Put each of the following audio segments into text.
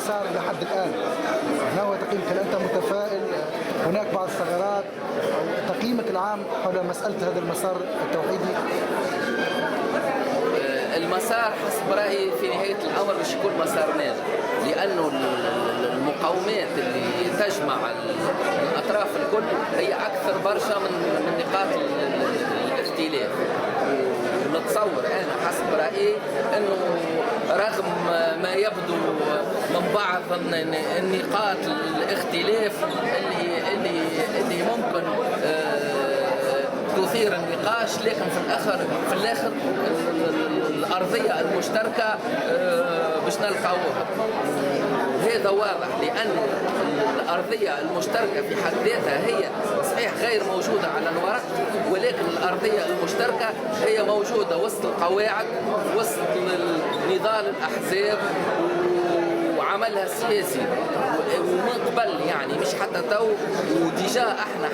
المسار لحد الآن؟ ما هو تقييمك؟ هل أنت متفائل؟ هناك بعض الثغرات، أو تقييمك العام حول مسألة هذا المسار التوحيدي؟ المسار حسب رأيي في نهاية الأمر باش يكون مسار ناجح، لأنه المقومات اللي تجمع الأطراف الكل هي أكثر برشا من نقاط الاختلاف. ونتصور أنا حسب رأيي أنه رغم ما يبدو من بعض النقاط الاختلاف اللي ممكن تثير النقاش، لكن في الآخر الأرضية المشتركة باش نلقاوها. هذا واضح، لأن الأرضية المشتركة في حد ذاتها هي صحيح غير موجودة على الورق، ولكن الأرضية المشتركة هي موجودة وسط القواعد، وسط نضال الأحزاب وعملها السياسي ومن قبل، يعني مش حتى تو، وديجا احنا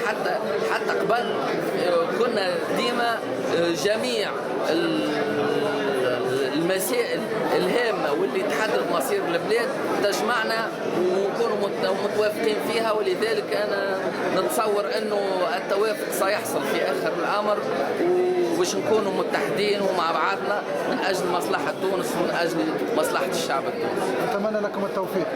حتى قبل كنا ديما جميع المسائل الهامة واللي تحدد مصير البلاد تجمعنا ونكونوا متوافقين فيها. ولذلك أنا نتصور أنه التوافق سيحصل في آخر الأمر، وباش نكونوا متحدين ومع بعضنا من أجل مصلحة تونس ومن أجل مصلحة الشعب التونسي. أتمنى لكم التوفيق.